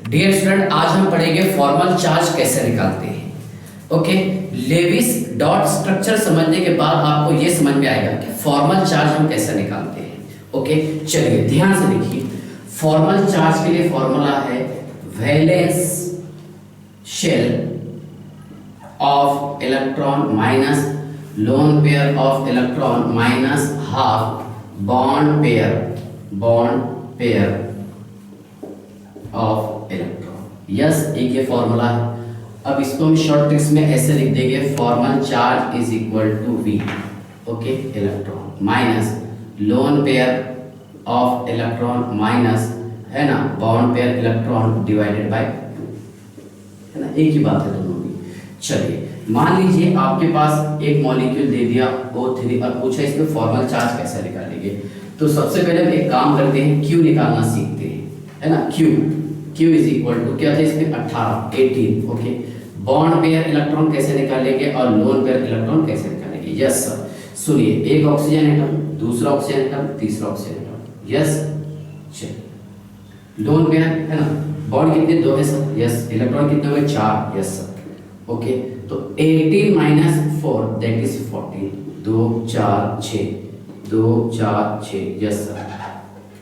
Dear student, आज हम पढ़ेंगे फॉर्मल चार्ज कैसे निकालते हैं। ओके, लेविस डॉट स्ट्रक्चर समझने के बाद आपको यह समझ में आएगा कि फॉर्मल चार्ज हम कैसे निकालते हैं। ओके, चलिए ध्यान से देखिए। फॉर्मल चार्ज के लिए फॉर्मूला है valence shell of electron minus lone pair of electron minus half bond pair of electron. Yes, एक ये फॉर्मूला है। अब इसको हम शॉर्ट ट्रिक्स में ऐसे लिख देंगे, formal charge is equal to V, okay, electron minus lone pair of electron minus, है ना, bond pair electron divided by, है ना, एक ही बात है दोनों की। चलिए मान लीजिए आपके पास एक मॉलिक्यूल दे दिया O3 और पूछा इसमें फॉर्मल चार्ज कैसे निकालेंगे। तो सबसे पहले हम एक काम करते हैं, Q निकालना सीखते हैं, है ना। Q इज इक्वल टू क्या था इसमें 18। ओके, बॉन्ड पेयर इलेक्ट्रॉन कैसे निकालेंगे और लोन पेयर इलेक्ट्रॉन कैसे निकालेंगे। यस सर, सुनिए, एक ऑक्सीजन एटम, दूसरा ऑक्सीजन एटम, तीसरा ऑक्सीजन एटम। यस, चलिए लोन पेयर, है ना, बॉन्ड कितने, 2 है सर। यस, इलेक्ट्रॉन कितने हुए, 4। यस सर, ओके, तो 18 minus 4 that is 14। 2 4 6, 2 4 6। Yes sir,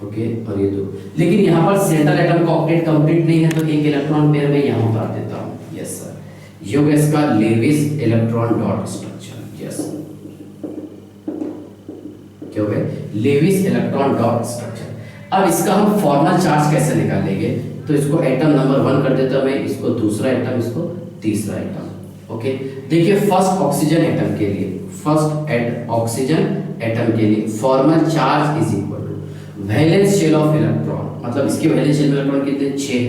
okay, और ये 2। लेकिन यहाँ पर सेंट्रल एटम का ऑक्टेट कंप्लीट नहीं है, तो एक इलेक्ट्रॉन पेयर में यहाँ पर देता हूँ। यस सर, ये होगा इसका Lewis electron dot structure. Yes, क्या हो गया, लेविस इलेक्ट्रॉन डॉट स्ट्रक्चर। अब इसका हम फॉर्मल चार्ज कैसे निकालेंगे, तो इसको एटम नंबर 1 कर देता हूं मैं, इसको दूसरा एटम, इसको तीसरा एटम। ओके, देखिए फर्स्ट ऑक्सीजन एटम के लिए, ऑक्सीजन एटम के लिए formal charge is equal to valence shell of electron, मतलब इसके वैलेंस शेल में इलेक्ट्रॉन कितने, 6।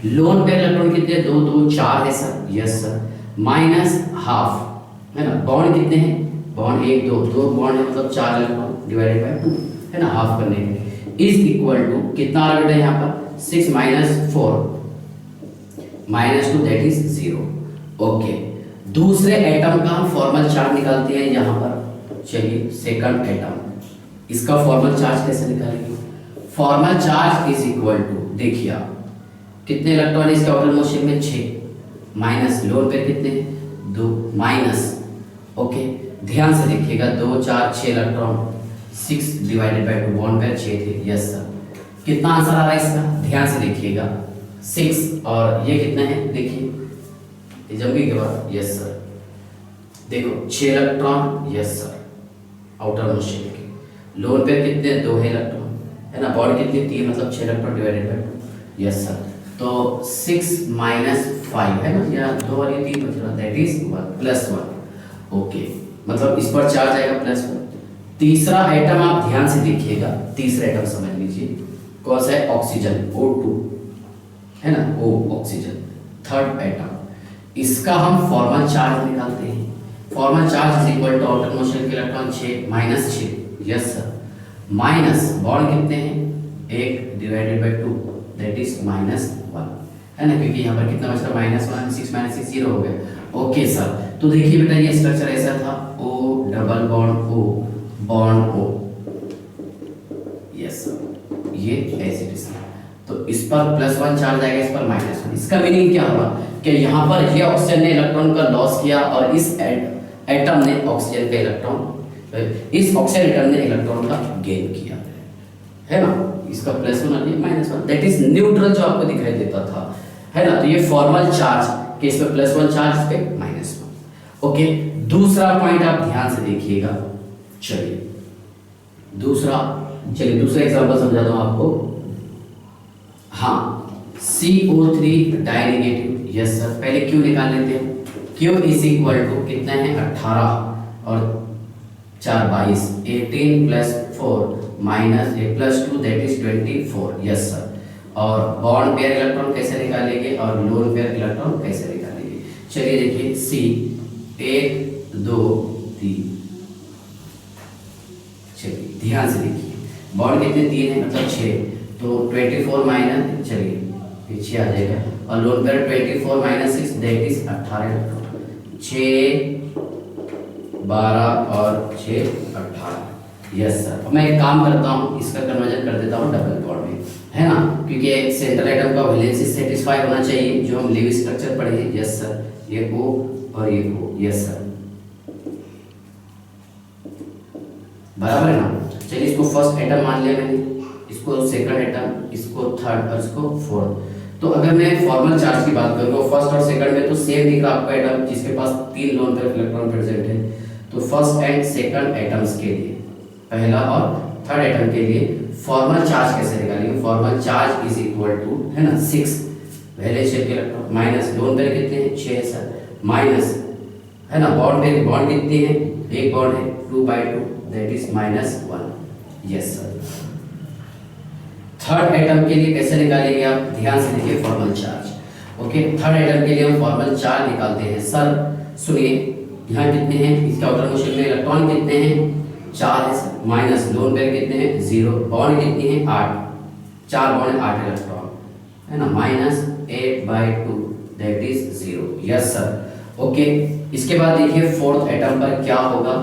लोन पेयर इलेक्ट्रॉन कितने, 2 2 4 है sir. Yes sir, minus half, है ना, बॉन्ड कितने हैं, बॉन्ड 1 2 2 बॉन्ड है, मतलब 4 इलेक्ट्रॉन डिवाइडेड बाय 2, है ना, हाफ करने के इज इक्वल टू कितना आ रहा है यहाँ पर, 6 minus 4 minus 2 that is 0। Okay, दूसरे एटम का हम फॉर्मल चार्ज निकालते हैं यहाँ पर। चलिए सेकंड एटम, इसका फॉर्मल चार्ज कैसे निकालेंगे। Formal charge is equal to, देखिए आप कितने इलेक्ट्रॉन है इसके आउटर मोस्ट शेल में, 6 माइनस लोन पेयर कितने, 2 माइनस, ओके, ध्यान से देखिएगा, 2 4 6 electron, 6 divided by 2, bond pair 6 थे। यस सर, कितना आंसर आ रहा है इसका, ध्यान से देखिएगा, 6 और ये कितना है, देखिए जमने के बाद। यस सर, देखो 6 electron. Yes sir, outer most shell के लोन पेयर कितने, 2 है इलेक्ट्रॉन, है ना, बॉन्ड कितने, 3, मतलब 6 electron divided bye 2। Yes sir, तो 6 माइनस 5 है ना, या 2 और ये 3 बच रहा, दैट इज 1 प्लस 1। ओके, मतलब इस पर चार्ज आएगा +1। तीसरा आइटम आप ध्यान से देखिएगा, तीसरा आइटम समझ लीजिए कौन सा है, ऑक्सीजन O2, है ना, O ऑक्सीजन, थर्ड आइटम, इसका हम फॉर्मल चार्ज निकालते हैं। Formal charge is equal to outer most shell के electron 6 minus 6। Yes sir, minus bond कितने हैं, 1 डिवाइडेड बाय 2 दैट इज -1, है ना, क्योंकि यहाँ पर कितना बच रहा, -1, 6 माइनस 6 0 हो गया। ओके सर, तो देखिए बेटा ये स्ट्रक्चर ऐसा था, O double bond O bond O। Yes sir, ये ऐसे डिस्क, तो इस पर +1 चार्ज आएगा, इस पर -1। इसका मीनिंग क्या हुआ कि यहाँ पर ये ऑक्सीजन ने इलेक्ट्रॉन का लॉस किया और इस एटम ने ऑक्सीजन का इलेक्ट्रॉन, इस ऑक्सीजन एटम ने इलेक्ट्रॉन का गेन किया, है ना, इसका +1 और ये -1 दैट इज न्यूट्रल जो आपको दिखाई देता था, है ना। तो ये फॉर्मल चार्ज के, इस पे +1 चार्ज, इस पे -1। ओके, दूसरा पॉइंट आप ध्यान से देखिएगा। चलिए दूसरा एग्जांपल समझा दूं आपको। हाँ, CO3 die negative. Yes sir, पहले Q निकाल लेते हैं। Q इज इक्वल टू कितना है, 18 और 4 22, 18 plus 4 minus 1 plus 2 that is 24। Yes sir, और बॉन्ड पेयर इलेक्ट्रॉन कैसे निकालेंगे और लोन पेयर इलेक्ट्रॉन कैसे निकालेंगे। चलिए देखिए, C 1 2 3, चलिए ध्यान से देखिए, बॉन्ड कितने, 3 है, मतलब 6, तो 24 माइनस, चलिए पीछे आ जाएगा, और lone pair 24 minus 6 that is 18, 6 12 और 6 18, यस सर। मैं एक काम करता हूँ, इसका कन्वर्जन कर देता हूँ डबल बॉन्ड में, है ना, क्योंकि सेंट्रल एटम का वैलेंसी सेटिस्फाई होना चाहिए जो हम लेविस स्ट्रक्चर पढ़े हैं। यस सर, ये O और ये O। यस सर, बराबर है ना। चलिए इसको फर्स्ट एटम मान लिया मैंने, इसको सेकंड एटम, इसको थर्ड और इसको फोर्थ। तो अगर मैं फॉर्मल चार्ज की बात करूँ फर्स्ट और सेकंड में तो सेम दिख रहा आपका एटम जिसके पास 3 लोन पेयर इलेक्ट्रॉन प्रेजेंट है। तो फर्स्ट एंड सेकंड एटम्स के लिए, पहला और थर्ड एटम के लिए फॉर्मल चार्ज कैसे निकालेंगे? Formal charge is equal to, है ना, 6 वैलेंस शेल के इलेक्ट्रॉन माइनस लोन पेयर कितने हैं? 6 है सर, माइनस, है ना, बॉन्ड पेयर बॉन्ड कितनी है? एक बॉन्ड है 2/2, that is -1। Yes sir. Third atom के लिए कैसे निकालेंगे आप? ध्यान से देखिए formal charge. Okay, third atom के लिए हम फॉर्मल चार्ज निकालते हैं। सर सुनिए, यहाँ कितने हैं? इसके आउटर मोशन में इलेक्ट्रॉन कितने हैं? 4 है सर, माइनस लोन पेयर कितने हैं? 0, बॉन्ड कितनी है? 8, 4 बॉन्ड 8 इलेक्ट्रॉन, है ना, -8/2 that is 0। Yes sir. Okay, इसके बाद देखिए फोर्थ एटम पर क्या होगा?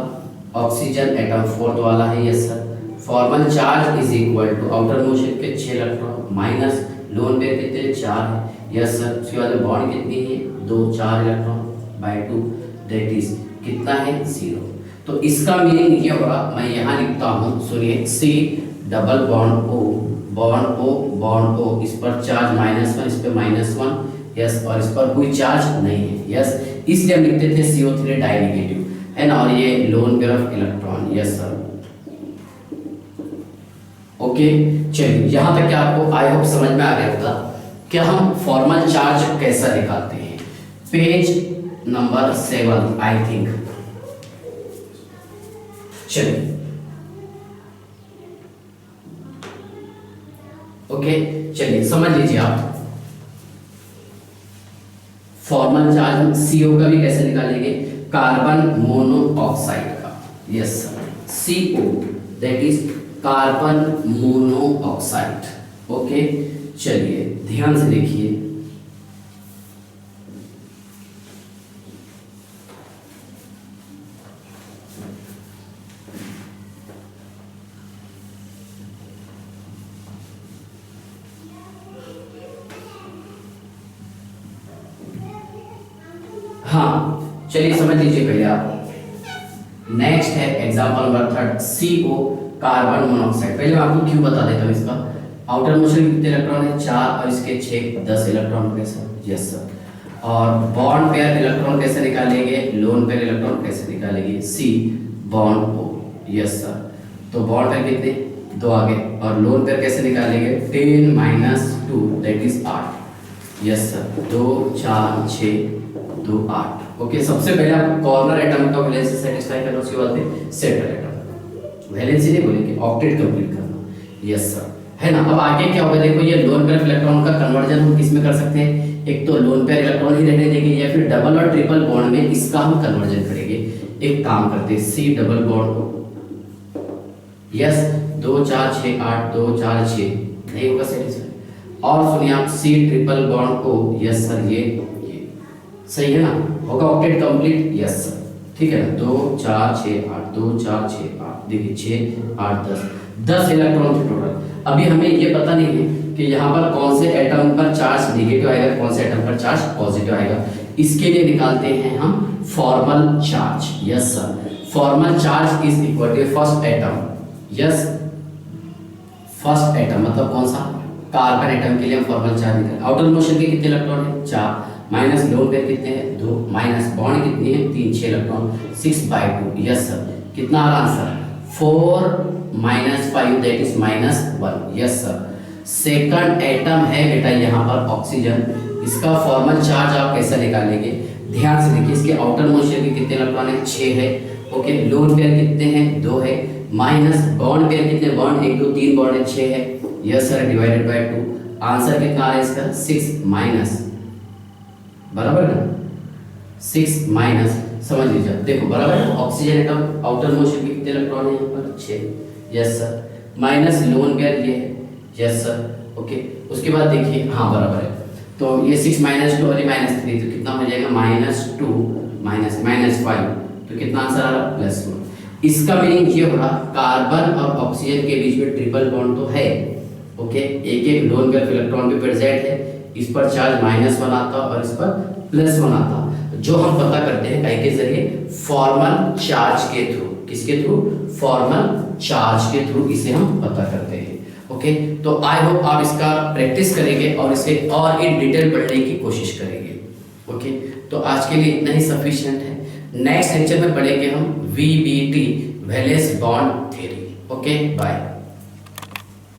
ऑक्सीजन एटम फोर्थ वाला है। Yes sir. Formal charge is equal to outer motion के 6 इलेक्ट्रॉन माइनस लोन पेयर कितने? 4 है। Yes sir. उसके बाद बॉन्ड कितनी है? 2, 4 इलेक्ट्रॉन बाय 2 दैट इज कितना है? 0। तो इसका मीनिंग ये होगा, मैं यहाँ लिखता हूँ, सुनिए, C double bond O, bond O, bond O, इस पर चार्ज -1, इस पर -1। यस, और इस पर कोई चार्ज नहीं है। यस, इसलिए हम लिखते थे CO3 डाई नेगेटिव, है ना, और ये loan pair of electron. Yes sir. Okay, चलिए यहाँ तक क्या आपको आई होप समझ में आ गया होगा कि हम फॉर्मल चार्ज कैसा निकालते हैं। Page number 7 I think. चलिए, ओके, चलिए समझ लीजिए आप फॉर्मल चार्ज CO का भी कैसे निकालेंगे? कार्बन मोनोऑक्साइड का। Yes sir, CO that is carbon monoxide. Okay, चलिए ध्यान से देखिए, हाँ चलिए समझ लीजिए पहले आप। नेक्स्ट है example number 3 CO carbon monoxide. पहले मैं आपको क्यों बता देता हूँ इसका। आउटर मोशन कितने इलेक्ट्रॉन है? 4 और इसके 6, 10 इलेक्ट्रॉन हो गए सर। Yes sir. और बॉन्ड पेयर इलेक्ट्रॉन कैसे निकालेंगे? लोन पेयर इलेक्ट्रॉन कैसे निकालेंगे? C bond O। Yes sir. तो बॉन्ड पेयर कितने? 2 आ गए, और लोन पेयर कैसे निकालेंगे? 10 - 2 that is 8। Yes sir. 2, 4, 6, 2, 8। Okay, सबसे पहले आप कॉर्नर एटम का वैलेंसी सेटिस्फाई करना, उसके बाद में सेंट्रल एटम। वैलेंसी नहीं बोलेंगे, ऑक्टेट कंप्लीट करना। यस सर, है ना। अब आगे क्या होगा? देखो, ये लोन पेयर इलेक्ट्रॉन का कन्वर्जन हम किस में कर सकते हैं? एक तो लोन पेयर इलेक्ट्रॉन ही रहने देंगे, या फिर डबल और ट्रिपल बॉन्ड में इसका हम कन्वर्जन करेंगे। एक काम करते हैं, C डबल बॉन्ड, यस, 2, 4, 6, 8, 2, 4, 6 नहीं होगा सेटिस्फाई। और सुनिए आप C ट्रिपल बॉन्ड को, यस सर, ये सही है ना, होगा ऑक्टेट कंप्लीट। यस सर, ठीक है ना। 2, 4, 6, 8, 2, 4, 6, 8, देखिए 6, 8, 10 इलेक्ट्रॉन थे टोटल। अभी हमें ये पता नहीं है कि यहाँ पर कौन से एटम पर चार्ज नेगेटिव आएगा, कौन से एटम पर चार्ज पॉजिटिव आएगा। इसके लिए निकालते हैं हम formal charge. Yes sir, formal charge is equal to first atom. Yes, first atom मतलब कौन सा? कार्बन एटम के लिए हम फॉर्मल चार्ज निकालें। आउटर मोशन के कितने इलेक्ट्रॉन है? 4, माइनस लोन पेयर कितने हैं? 2, माइनस बॉन्ड कितनी है? 3, 6 इलेक्ट्रॉन, 6/2। Yes sir. कितना आ रहा answer? 4 - 5 that is -1। Yes sir. Second atom है बेटा यहाँ पर ऑक्सीजन, इसका फॉर्मल चार्ज आप कैसे निकालेंगे? ध्यान से देखिए, इसके आउटर मोशन के कितने इलेक्ट्रॉन है? 6 है। ओके, लोन पेयर कितने हैं? 2 है। माइनस बॉन्ड पेयर कितने? बॉन्ड 1, 2, 3 बॉन्ड है, 6 है। Yes sir, divided by 2। Answer कितना आ रहा है इसका? 6 माइनस, बराबर ना, 6 माइनस, समझ लीजिए, देखो बराबर है। ऑक्सीजन एटम आउटर मोशन के कितने इलेक्ट्रॉन है यहाँ पर? 6। Yes sir. Minus lone pair ये है। Yes sir. ओके, उसके बाद देखिए, हाँ बराबर है। तो ये 6 - 2 और -3, तो कितना हो जाएगा? -2 - -5, तो कितना आंसर आ रहा? +1। इसका मीनिंग ये हो रहा, कार्बन और ऑक्सीजन के बीच में ट्रिपल बॉन्ड तो है, ओके, एक एक लोन पेयर इलेक्ट्रॉन भी प्रेजेंट है, इस पर चार्ज -1 आता और इस पर +1 आता, जो हम पता करते हैं काहे के जरिए, फॉर्मल चार्ज के थ्रू। किसके थ्रू? फॉर्मल चार्ज के थ्रू इसे हम पता करते हैं। ओके, तो आई होप आप इसका प्रैक्टिस करेंगे और इसे और इन डिटेल पढ़ने की कोशिश करेंगे। ओके, तो आज के लिए इतना ही सफिशिएंट है। नेक्स्ट लेक्चर में पढ़ेंगे हम VBT, valence bond theory. Okay, bye.